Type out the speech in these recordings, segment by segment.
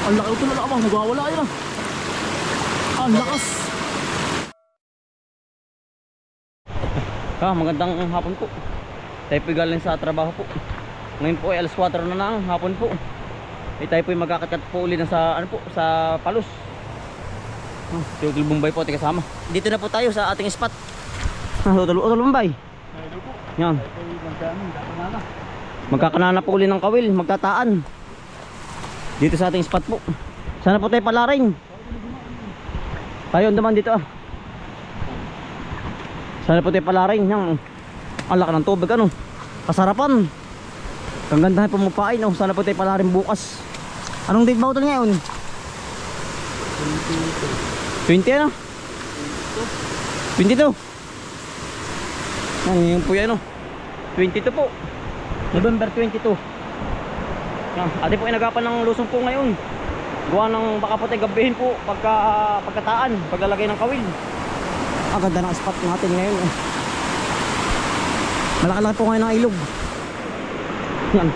Ang laki ito na nakamang, nagwawala yun ah. Ang lakas. Magandang hapon po. Tayo po galing sa trabaho po. Ngayon po ay alas 4 na ng hapon po. Tayo po ay magkakakat po ulit sa, sa Palos. Total Bombay po, tayo kasama. Dito na po tayo sa ating spot. Total Bombay. Yan. Magkakanana po ulit ng kawil, magtataan. Dito sa ating spot po. Sana po tayo palaring. Tayo naman dito ah. Sana po tayo palaring. Ang laki ng tubig ano. Kasarapan. Ang ganda na pumapain oh. Sana po tayo palaring bukas. Anong date ba ito ngayon? 20 ano? 22. Ngayon po yan oh. 22 po. November 22. Ate po ay nagapan ng lusong po ngayon. Gawa ng baka po tayo gabihin po pagkataan, paglalagay ng kawil. Ang ganda ng spot natin ngayon eh. Malaki-laki po ngayon ng ilog. Yan.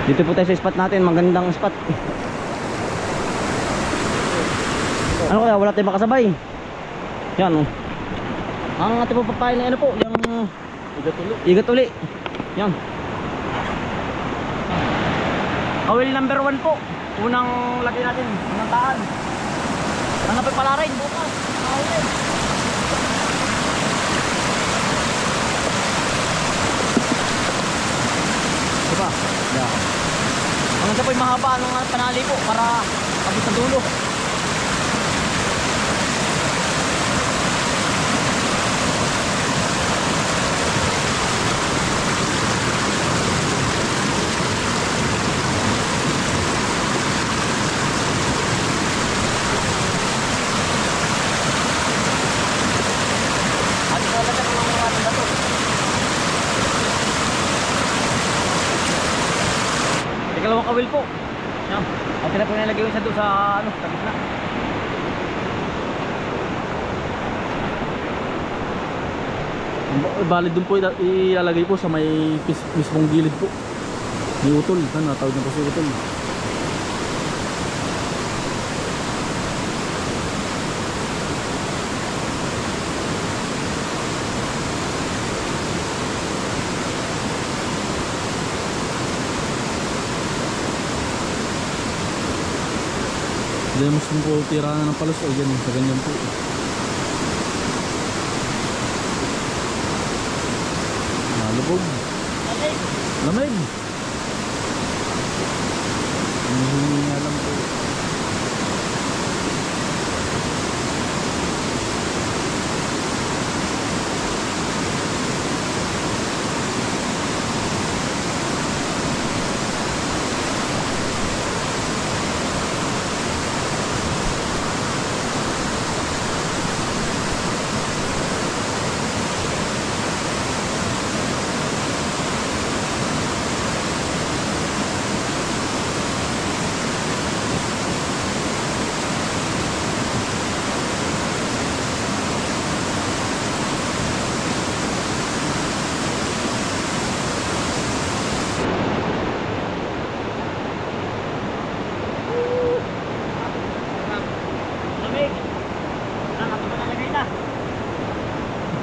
Dito po tayo sa spot natin, magandang spot. Ano kaya, wala tayong makasabay. Yan oh. Ang ating po papain na ano po, yung igat uli. Yan. Kawil number 1 po. Unang lagay natin, unang taan. Ano pa pala rin bukas. Kawil. Diba? Yeah. Ang ito po yung mahaba ng panali po para pag sa dulo. Ikalawang kawil po. Yan. At sila po nilagay yung isa doon sa ano, sa gitna. Valid doon po ilalagay po sa may mismong gilid po. May utol. Natawag na po si utol. Dahil mas po tirahan ng palos ay yan sa ganyan po. Nalubog. Lamig. Lamig. Hindi nga lang po.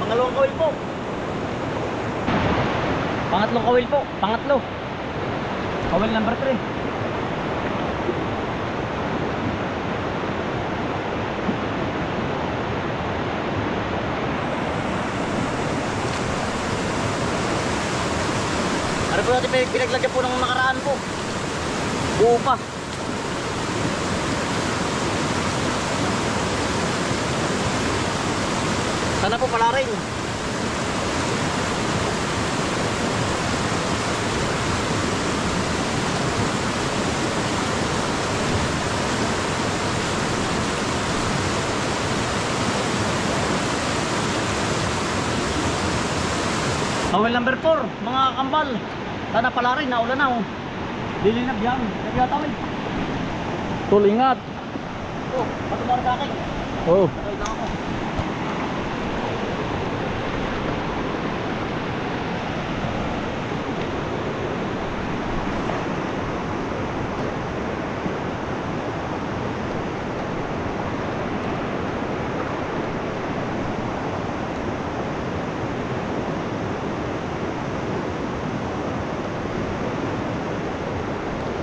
Pangalawang kawil po. Pangatlong kawil po. Pangatlo. Kawil number 3. Ano po natin pinaglagyan po ng nakaraan po. Buo pa. Sana po pala rin. Kawil number 4, mga kambal. Sana pala rin, naulan na oh. Dilinab yan, nagkatawid. Tol, ingat. Oh, patubar sa akin. Oh. Patawid lang ako.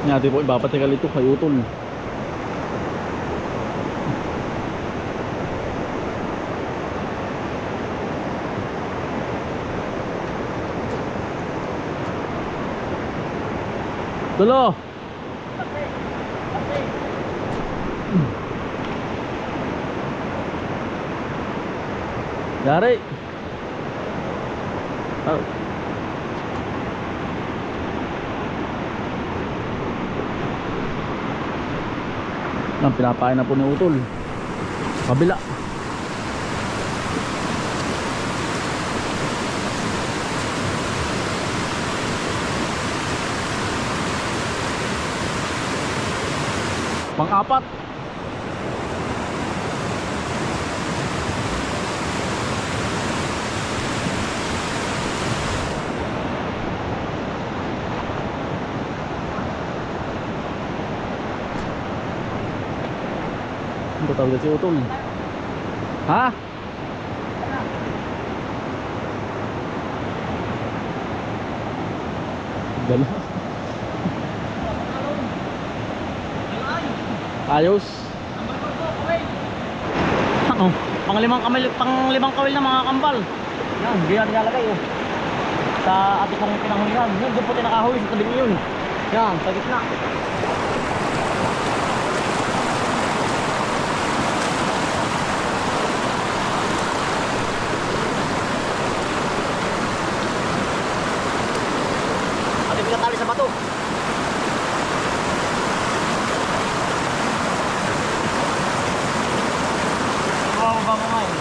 Natin po ipapatikal ito kay Utol. Tulo. Dari. Oh. Nang pinapain na po ni Utol. Kabila. Pang-apat. Ano tawag si Utol? Ha? Dala. Ayos. Oh, panglimang kawil na mga kambal. Yan, diyan nilalagay oh. Sa ating pong pinanghulihan. Yun, doon po tinakahuli sa tabing yun. Yan, sa gitna. Ating pinatali sa bato. Baba mo nga eh.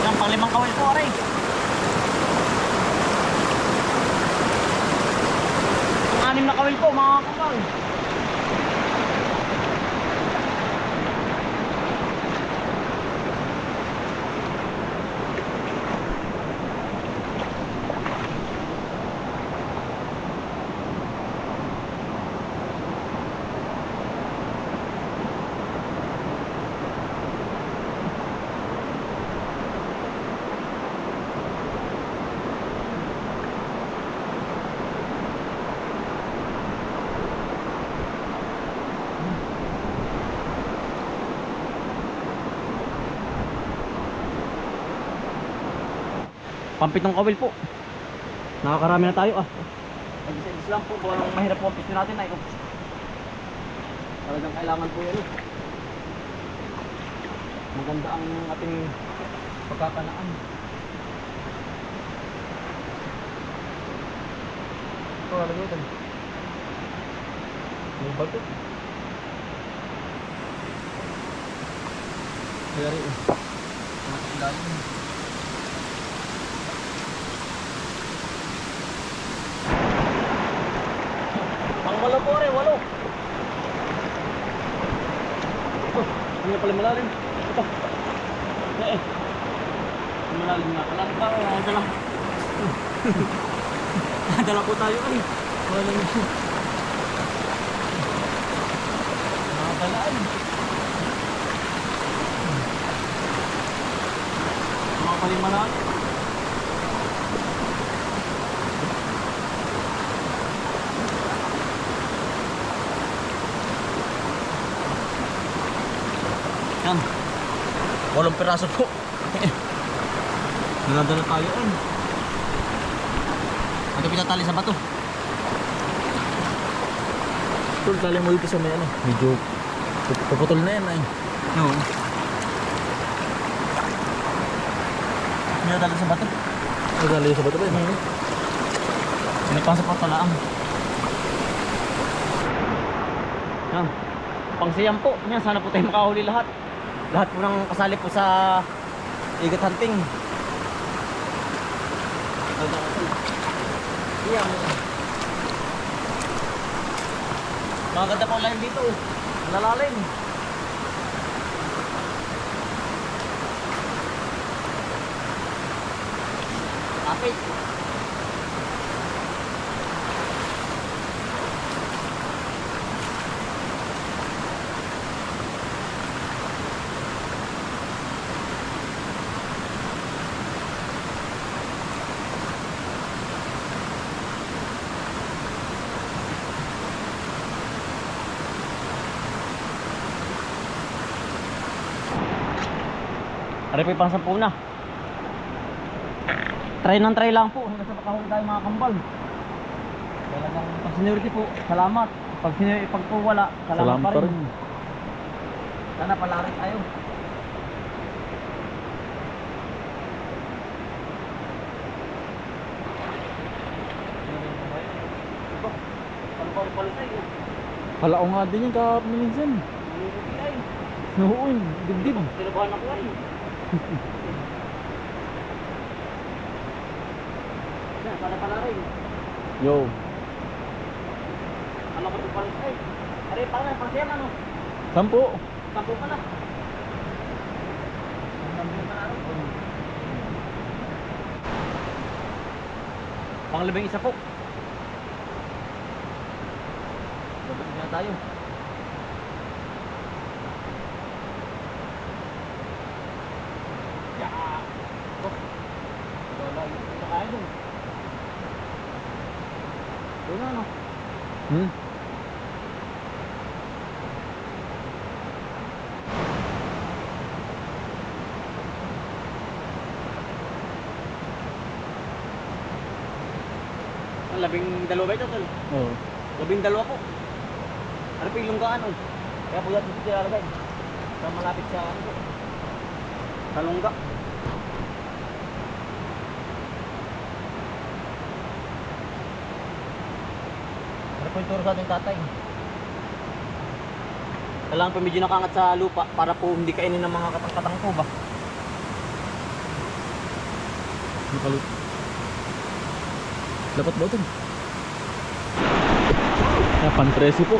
Yan, panglimang kawil po, aray. Pang-anim na kawil po, mga kakal. Pampitong kawil po. Nakakarami na tayo ah. Isa-isa lang po kung anong mahirap po ang pisyo natin ay. Talagang kailangan po yan. Maganda ang ating pagkakanaan. Ito, alam ito. May bato. Kaya rin eh. Nakasilalim. Walo po rin, walo. Oh, hindi na pala malalim. Ito. Eh. Malalim nga. Malalim tayo. Dala. Dala po tayo ay. Malalim siya. Nakadalaan. Mga palimalaan. Yan. 8 piraso po. Naladala tayo on. Ito pinatali sa bato. Tol, tali mo dito sa may ano. Medyo puputol na yan ay. Oo. Pinatali sa bato. Nadali sa bato ba yun? Pinapasa po talaang. Yan. Pangsiyam po. Yan, sana po tayo makahuli lahat. Lahat po ng kasali po sa igat hunting. Yan. Maganda po lang dito. Nalalalim. Kapit. Ari po yung pang 10 na. Try ng try lang po hanggang sa makahuli tayo mga kambal. Talagang pag seniority po, salamat. Pag po wala, salamat pa rin. Sana palari tayo. Pala ko nga din yung kaminsan. Oo, dibdib. Tinabahan ako ay. Sana palari. Yo. Ano ko pala ay. Are pala pang siyam ano? 10. Tampo pala. Panglabing isa po. Babalik na tayo. Ya. Wala yung kaya dun. Doon na ano? Labing dalawa ba ito, tol? Oo. 12 po. Ano po yung lunggaan, oh. Kaya po dito tilalagay. Sa malapit sa ano po. Sa lungga. Ano po yung turo sa ating tatay? Kailangan po medyo nakangat sa lupa para po hindi kainin ng mga katang-katang po ba? Nakalut. Dapat ba ito? Pan-13 po.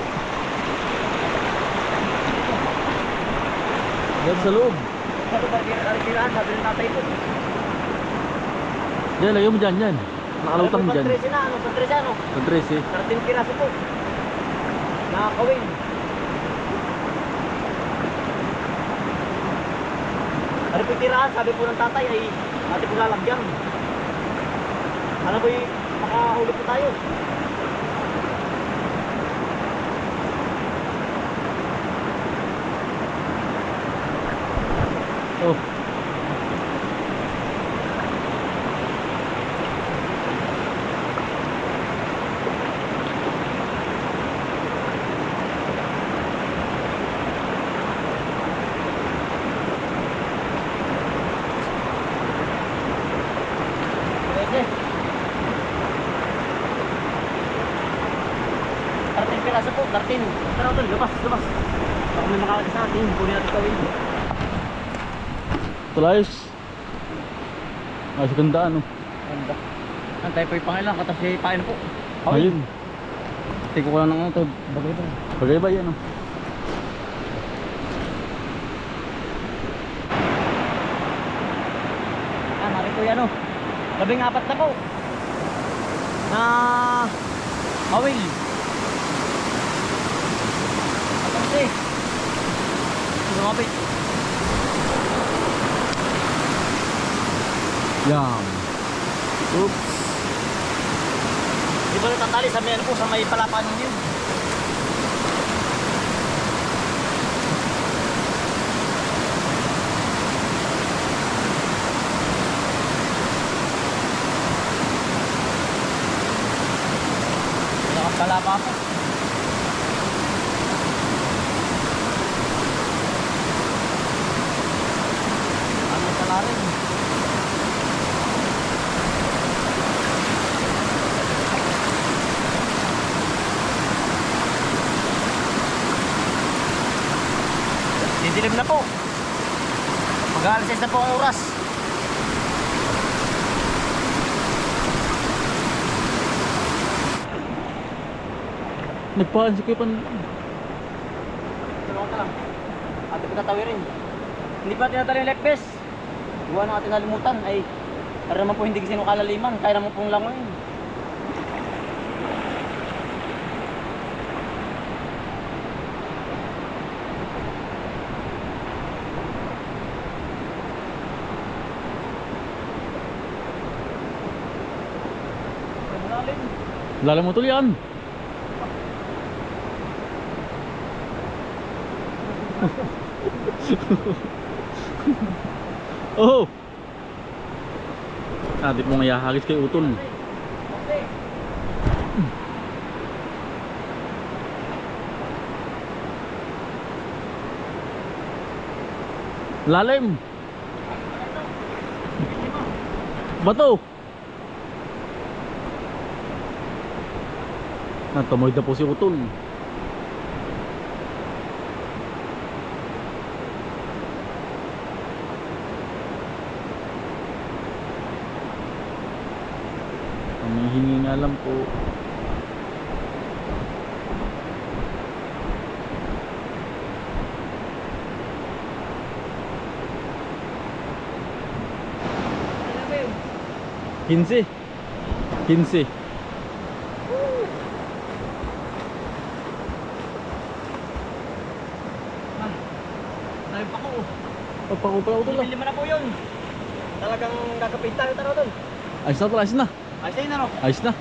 Diyan sa loob. Sabi ba, kailangan sabi ng tatay po. Diyan, lagyan mo dyan, dyan. Nakalutang dyan. Pan-13 na, ano? Pan-13 ano? Pan-13. 13 piraso po. Nakakawin. Ano po yung tirahan? Sabi po ng tatay ay natin po lalagyan. Ano po yung makahuli po tayo? Oh. Pwede. 13 piraso po, 13. Pero ito, labas. Baka may makakita sa atin, kunin natin kawin. Tulayos. Ay, sa ganda ano. Ganda. Antay po yung pangilang, katas yung pain po. Ayun. Tiko ko lang ng ito. Bagay ito. Bagay ba yan oh. Mari po yan o. 14 na po. Na awil. Kasi lumapit. Yan. Oops. Di ba natatali sa may ano po, sa may palapan yun. Kalapa po. Ano pala rin? Didilim na po. Mag-aalisis na po ang oras. Nagpaan si Kuya Pan. Tulungan ka lang. Ate patatawirin. Hindi pa tinatali yung lepes. Gawa ng ating nalimutan ay para naman po hindi kasi nung kalaliman. Kaya naman pong langoy. Lala mo tuloy yan. Oh! Di mo nga ihahagis kay utol. Lalim. Bato. Tumoy na po si utol. Humihingi nga lang po. Kinsi. Kinsi. Dahil pa ko. Pagpako pala utol. Lima na po yun. Talagang gagapit tayo taro doon. Ayos na tol, ayos na. Ayos na yun ano. Ayos na.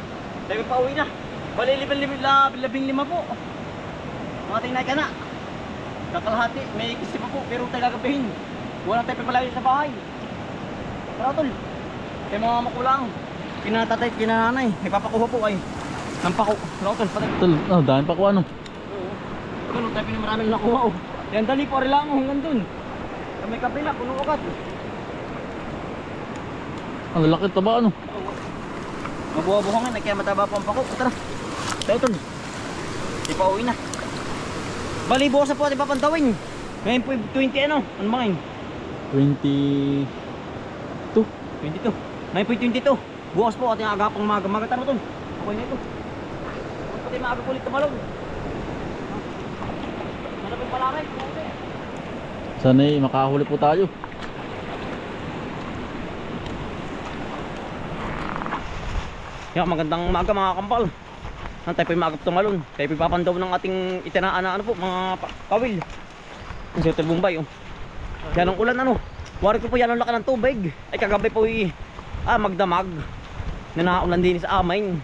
Dahil pa uwi na. Bali 15 po. Mga tingnan ka na. Kakalahati. May kasi pa po. Pero tayo gagapihin. Wala tayo pipalayo sa bahay. Tara tol. Kaya mga makulang. Kinatatay, kinananay. May papakuha po ay. Nampako. Tara tol. Patay. Tol, dahil pa ko ano. Oo. Tol, tayo pinamaraming nakuha oh. Yan dali po rin lang hanggang dun. Sa may kapila. Punong ugat. Ang laki ito ba ano? Mabuha-buhangan na kaya mataba po ang pako. Tara. Tara tol. Di pa uwi na. Bali bukas na po ating papantawin. Ngayon po 20 ano? Ano mga yun? 22. 22. Ngayon po 22. Bukas po ating agapang maga. Tara tol. Okay na ito. Pati maaga po ulit tumalog. Manapin pala rin. Sana'y makahuli po tayo. Yan, magandang umaga mga kampal. Tayo po yung maagap tumalon. Tayo po yung papandaw ng ating itinaan na ano po, mga kawil. Ang Sir Bombay oh. Yan ang ulan ano. Wari ko po yan ang laki ng tubig. Ay kagabi po magdamag. Na naulan din sa amin.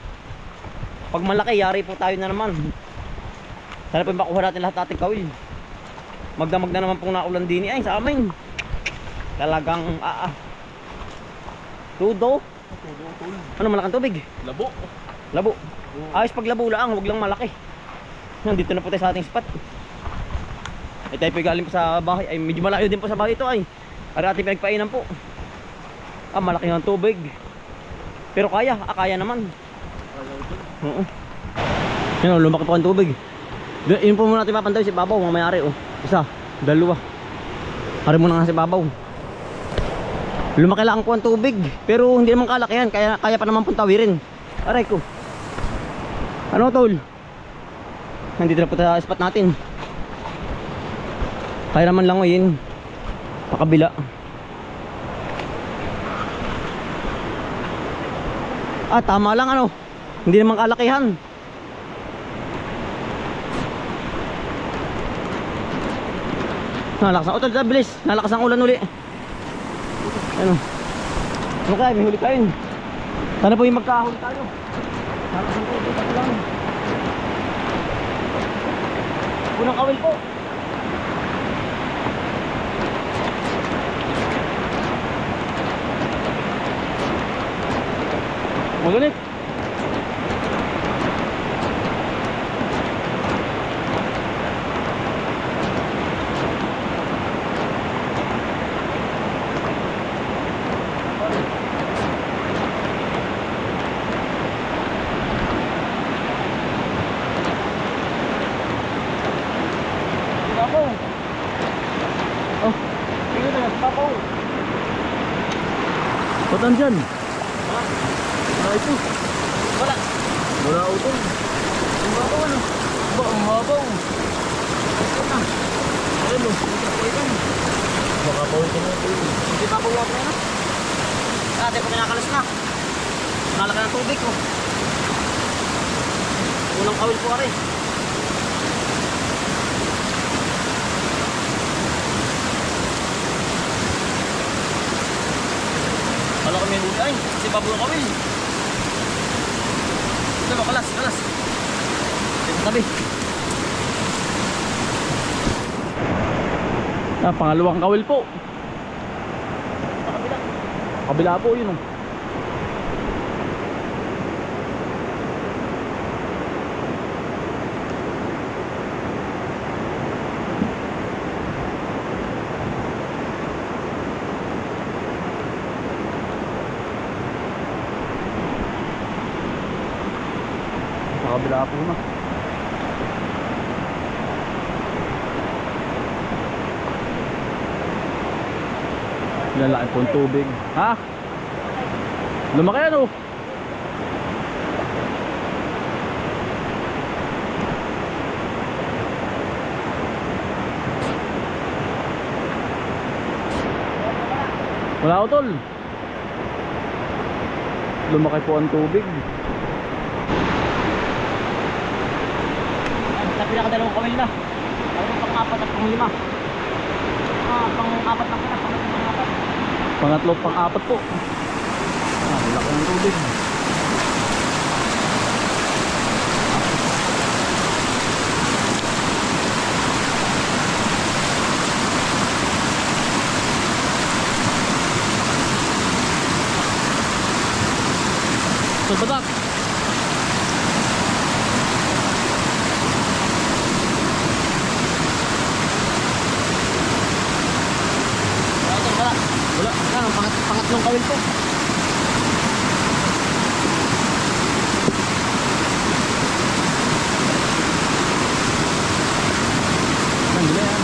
Pag malaki, yari po tayo na naman. Sana po yung makuha natin lahat ating kawil. Magdamag na naman pong naulan din ay sa amin. Talagang tudo. Ano malaking tubig? Labo. Labo. Ayos pag labo lang, huwag lang malaki. Nandito na po tayo sa ating spot. Ay tayo po galing po sa bahay. Ay medyo malayo din po sa bahay ito ay. Para ating pinagpainan po. Malaki ng tubig. Pero kaya naman. Oo. Yan lumaki po ang tubig. Yun po muna natin papantaw si babaw, mamayari oh. Isa, dalawa. Hari muna nga si babaw. Lumaki lang po ang tubig, pero hindi naman kalakihan, kaya pa naman pong tawirin. Aray ko. Ano tol? Nandito na po sa spot natin. Kaya naman lang yun. Pakabila. Tama lang ano. Hindi naman kalakihan. Nalakas ang utol, bilis. Nalakas ang ulan uli. Ano? Okay, may huli tayo. Sana po yung magkahuli tayo. Nalakas ang utol, tayo lang. Unang kawil po. Magalit. Ba't nandyan? Wala ito. Wala utol. Ang babaw ano? Ang babaw. Ayun o. Baka pawitin na ito. Hindi babaw water na. Dati po kinakalas na. Nalaki ng tubig ko. Unang kawil po ari. Wala kami huli ay, kasi babaw ang kawil. Ito ba, kalas. Ito tabi. Pangalawang kawil po. kabila po yun oh. Sa kabila po na. Lalaki po ang tubig. Ha? Lumaki ano? Wala utol. Lumaki po ang tubig. Sa pinakadalawang kawil na. Mayroon pang-apat at pang-lima. Pang-apat lang pala. Pang-apat. Pangatlo, pang-apat po. Laki ng tubig. So, batak. Wala. Yan, ang pangatlong kawil po. Nandun na yan.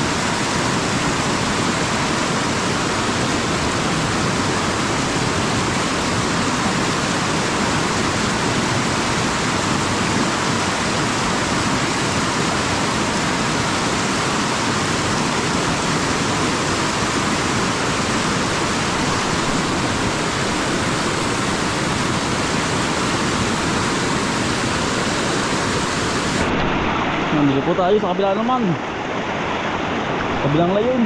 Nandito po tayo sa kabila naman. Kabilang layon.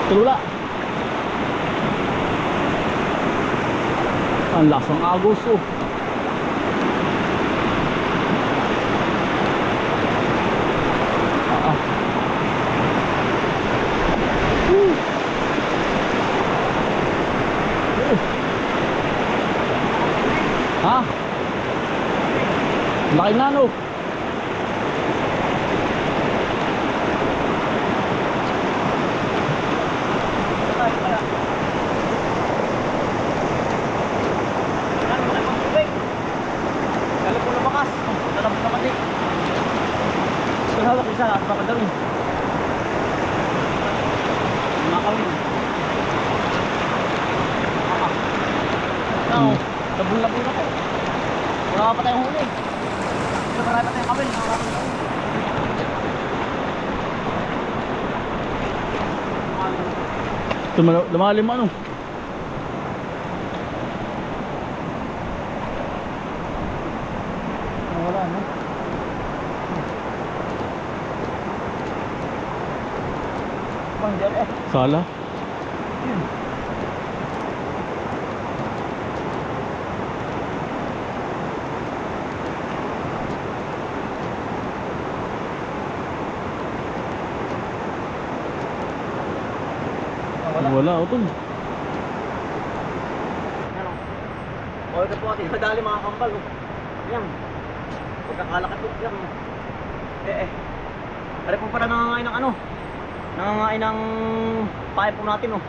Tulula. Ang lasang agos oh. Ha? Laki nga no. Hawak isa at baka daw. Makawin. Now, labong-labong na po. Wala pa tayong huli. Marami pa tayong kawin. Lumalim ano? Wala no? Sala? Wala utol. O ito po ating madali mga kambal. Yan. Pagkakalakad po. Yan. Pare po para nangangain ng ano. Nangangain ng pahay po natin oh.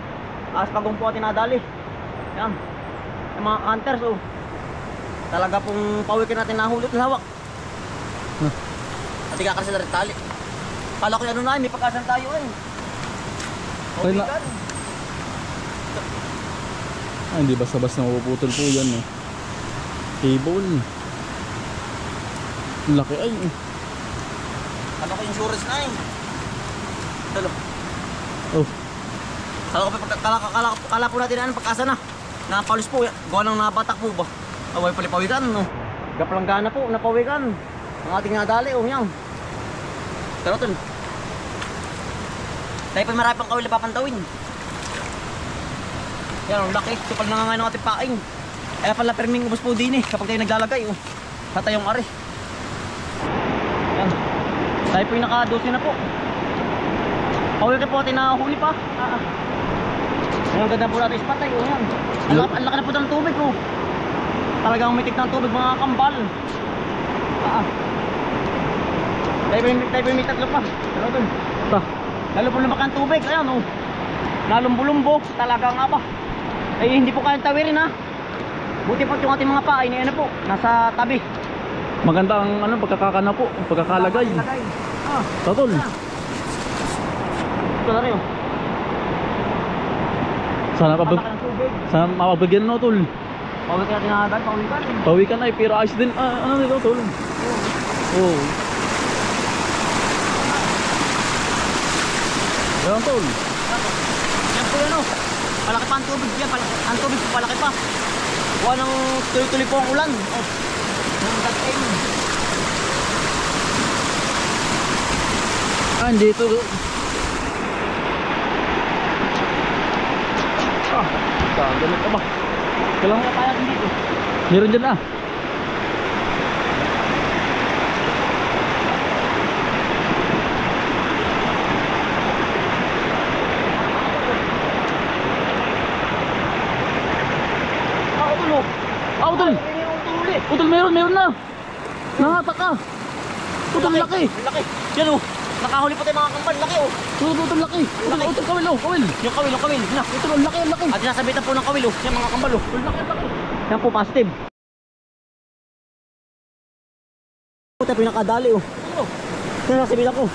As pagong po ating nadali. Yan. Yung mga hunters oh. Talaga pong pawikin natin nahulot ng hawak. At ikakar sila rin tali. Kala ko ano na may pagkasan tayo eh. Okay na. Ah, hindi basta-basta mapuputol po yan eh. Cable. Laki ay. Ano ko insurance na eh. Talo. Oh. Kala po natin ano pagkasa na. Napalis po. Gawa ng nabatak po ba? Away palipawikan no. Gapalanggana po, napawikan. Ang ating nadali oh yan. Pero tol. Tayo pa marami pang kawil na papantawin. Yan ang laki. Supal na nga ng ating paing. Kaya pala perming ubos po din eh. Kapag tayo naglalagay oh. Sa tayong ari. Yan. Tayo po yung naka-12 na po. Huli ka po natin na huli pa. Ang ganda po natin spot tayo. Yan. Ang laki na po ng tubig oh. Talagang umitik ng tubig mga kambal. Tayo may tatlo pa. Ano dun? Ta. Lalo po lumak ang tubig. Ayan oh. Nalumbo-lumbo. Talaga nga ba. Ay hindi po kayang tawirin ha. Buti po yung ating mga paa. Ano po. Nasa tabi. Maganda ang ano, pagkakakana po. Pagkakalagay. Tatol. Ito na rin oh. Sana mapagbigyan no tol. Pauwi ka natin na agad. Pauwi ka na eh, pero ayos din. Ano nito tol? Oo. Yan tol. Yan po yan oh. Palaki pa ang tubig yan. Ang tubig po palaki pa. Buwan ng tuloy-tuloy po ang ulan. Oh. Dito. Ganun ka ba? Kailangan na tayo dito. Meron dyan ah. Utol! Utol, meron na! Nangatak ka! Utol, laki! Laki! Yan oh! Nakahuli pa tayo mga kambal, laki oh! Utol, laki! Utol, kawil oh! Kawil! Yung kawil, yung kawil! Na. Utol, laki! At sinasabitan po ng kawil oh! Yan mga kambal oh! Laki! Yan po, positive! Ito pinakadali oh! Sinasabitan ko!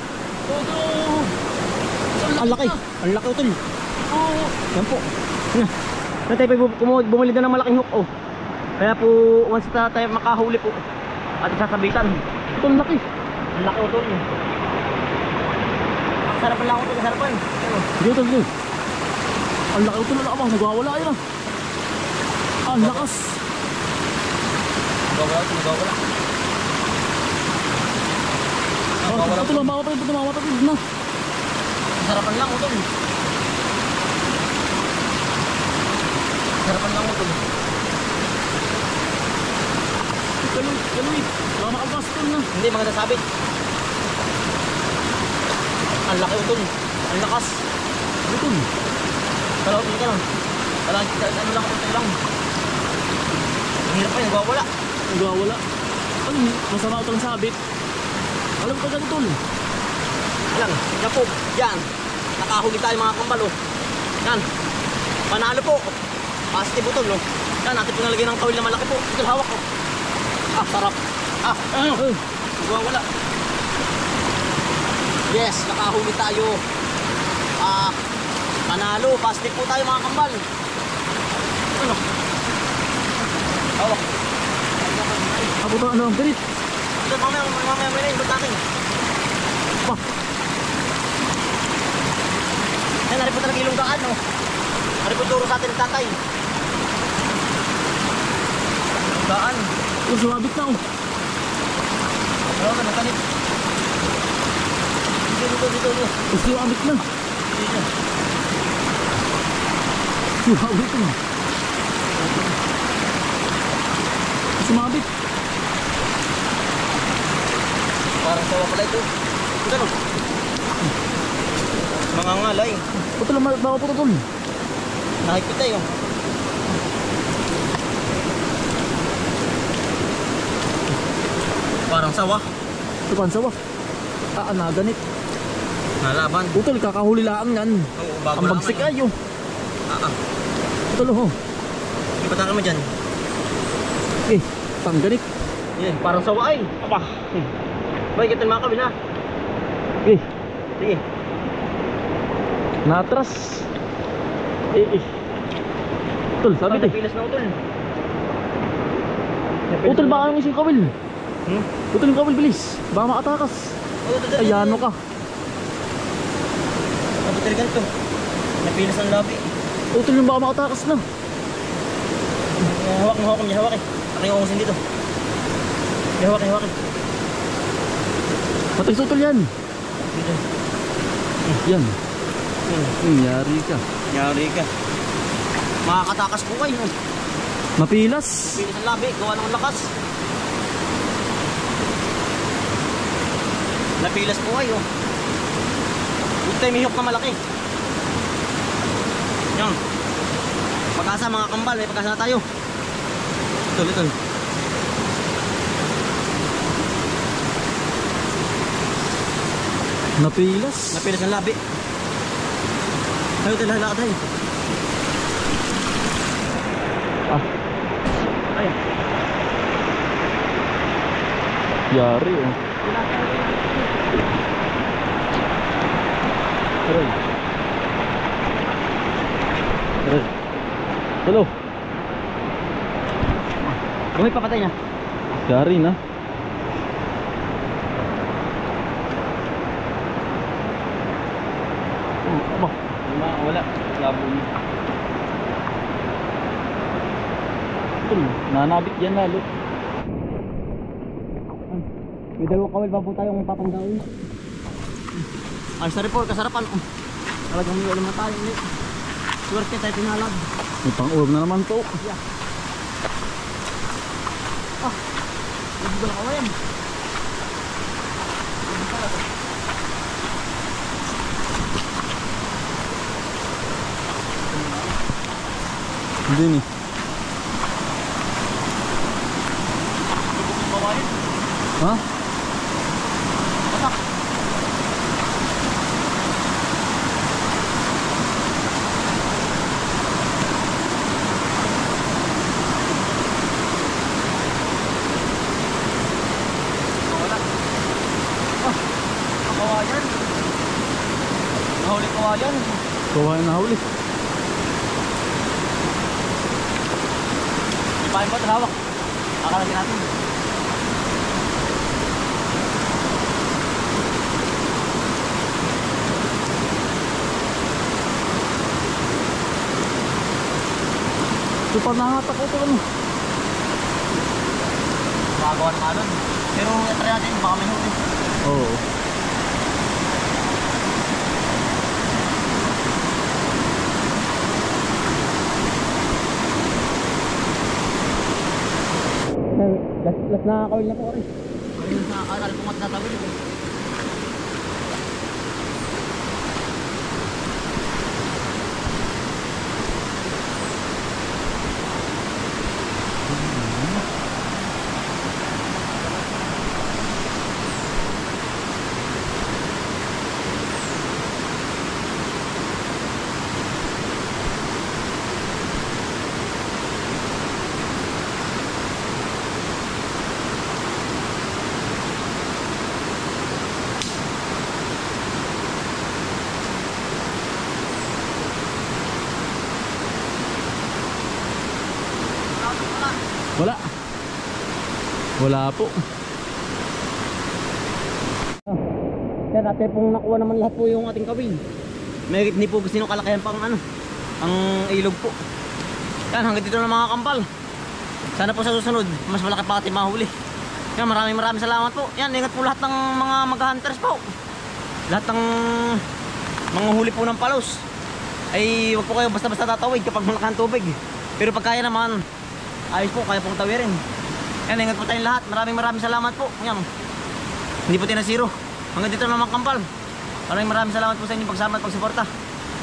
Ang laki! Ang laki utol! Yan po! Yan tayo bumili na ng malaking hook oh! Kaya po, once na tayo makahuli po at isasabitan. Ito ang laki. Ang laki utol. Sarapan lang utol, sarapan. Dito. Ang laki utol na abang, nagwawala yun ah. Ang lakas. Nagwawala. Ito, mamapatid na. Sarapan lang utol. Sarapan lang utol. Galuit. Baka makabastol na. Hindi, maganda sabit. Ang laki utol. Ang lakas. Utol. Kala utol ka lang. Ano lang utol lang. Ang hirap pa yun, nagwawala. Nagwawala. Ano, masama utol ang sabit. Alam ko ka utol. Alam, yan po. Yan. Nakahuli tayo mga kambal oh. Yan. Panalo po. Positive utol oh. Yan, natin po nalagay ng kawil na malaki po. Utol, hawak oh. Sarap. Wala. Yes, nakahuli tayo. Panalo, positive po tayo mga kambal. Ano? Hawak. Ako ba ano ang galit? Ito, mamaya may naibot natin. Yan, nari po talaga ilong daan, no? Nari po turo sa atin ng tatay. Daan. Sumabit na oh. Ano ka, natanit. Dito. Sumabit na. Dito. Sumabit na. Sumabit. Parang sawa pala ito. Ito no? Mga ngalay. Ito lang, baka po tol. Nakikita tayo. Parang sawa. Ito pa ang sawa. Naganit. Nalaban. Utol, kakahuli lang yan. Oo, bago ang bagsik lang ayo. Utol ho. Ipatakan mo dyan. Tangganit. Yan, parang sawa ay. Aba. Bakit ito mga kabila? Sige. Natras. Utol, sabi tayo. Napilas na utol. Utol, baka yung isang kawil. Utol yung kawil, bilis. Baka makatakas. Ayano ka. Ano talaga ito? Napilas ang labi. Utol yung baka makatakas na. Hawak niya. Aking ongusin dito. Hawak. Matay sa utol yan. Dito. Yan. Yari ka. Makakatakas po kayo. Mapilas. Napilas ang labi. Gawa ng lakas. Napilas po kayo. Ito yung mihok na malaki. Yan. Pag-asa mga kambal, may pag-asa na tayo. Ito. Napilas. Napilas ng labi. Tayo lakad tayo. Ay. Yari oh. Aray. Tulo. Bumay papatay niya. Yari na. Aba, wala. Labo niya. Nanabit yan lalo. May dalawang kawil pa po tayong papanggawin. Ayos na rin po, kasarapan. Talagang may ulam na tayo. Swerte tayo pinalad. May pang-ulam na naman to. Yeah. Nabugal ka yan. Hindi ni. Ha? Patak. Kawayan. Nahuli kawayan. Kawayan na huli. Ipahin ba ito hawak? Akalagin natin. Super nangatak ko ito ano. Makagawa ng alon. Pero try natin baka may huli. Oo. Last nakakawil na po rin. Ayun na akala ko matatawil. Wala. Wala po. Kaya dati pong nakuha naman lahat po yung ating kawin. May hindi po gusto kalakihan pang ano, ang ilog po. Yan, hanggang dito na mga kampal. Sana po sa susunod, mas malaki pa ating mahuli. Yan, maraming salamat po. Yan, ingat po lahat ng mga mag-hunters po. Lahat ng mga huli po ng palos. Ay, wag po kayo basta-basta tatawid kapag malaki ang tubig. Pero pag kaya naman, ayos po, kaya pong tawirin. Yan, ingat po tayong lahat. Maraming salamat po. Yan. Hindi po tinasiro. Hanggang dito naman kampal. Maraming salamat po sa inyong pagsama at pagsuporta.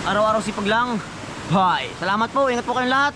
Araw-araw sipag lang. Bye. Salamat po. Ingat po kayong lahat.